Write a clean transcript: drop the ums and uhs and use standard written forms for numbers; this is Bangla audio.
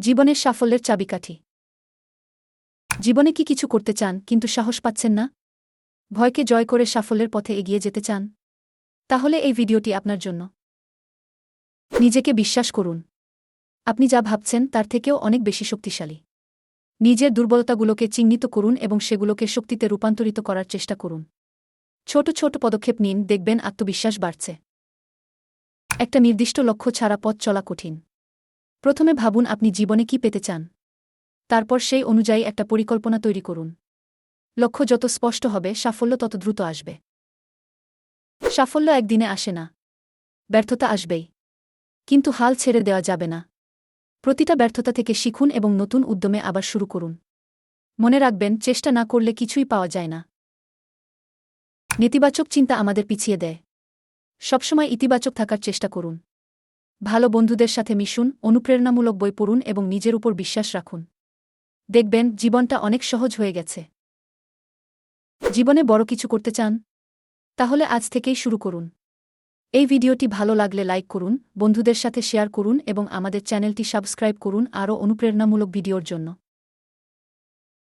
জীবনের সাফল্যের চাবিকাঠি। জীবনে কি কিছু করতে চান কিন্তু সাহস পাচ্ছেন না? ভয়কে জয় করে সাফল্যের পথে এগিয়ে যেতে চান? তাহলে এই ভিডিওটি আপনার জন্য। নিজেকে বিশ্বাস করুন। আপনি যা ভাবছেন তার থেকেও অনেক বেশি শক্তিশালী। নিজের দুর্বলতাগুলোকে চিহ্নিত করুন এবং সেগুলোকে শক্তিতে রূপান্তরিত করার চেষ্টা করুন। ছোট ছোট পদক্ষেপ নিন, দেখবেন আত্মবিশ্বাস বাড়ছে। একটা নির্দিষ্ট লক্ষ্য ছাড়া পথ চলা কঠিন। প্রথমে ভাবুন আপনি জীবনে কি পেতে চান। তারপর সেই অনুযায়ী একটা পরিকল্পনা তৈরি করুন। লক্ষ্য যত স্পষ্ট হবে, সাফল্য তত দ্রুত আসবে। সাফল্য একদিনে আসে না। ব্যর্থতা আসবেই। কিন্তু হাল ছেড়ে দেওয়া যাবে না। প্রতিটা ব্যর্থতা থেকে শিখুন এবং নতুন উদ্যমে আবার শুরু করুন। মনে রাখবেন, চেষ্টা না করলে কিছুই পাওয়া যায় না। নেতিবাচক চিন্তা আমাদের পিছিয়ে দেয়। সবসময় ইতিবাচক থাকার চেষ্টা করুন। ভালো বন্ধুদের সাথে মিশুন, অনুপ্রেরণামূলক বই পড়ুন এবং নিজের উপর বিশ্বাস রাখুন। দেখবেন জীবনটা অনেক সহজ হয়ে গেছে। জীবনে বড় কিছু করতে চান? তাহলে আজ থেকেই শুরু করুন। এই ভিডিওটি ভালো লাগলে লাইক করুন, বন্ধুদের সাথে শেয়ার করুন এবং আমাদের চ্যানেলটি সাবস্ক্রাইব করুন আরও অনুপ্রেরণামূলক ভিডিওর জন্য।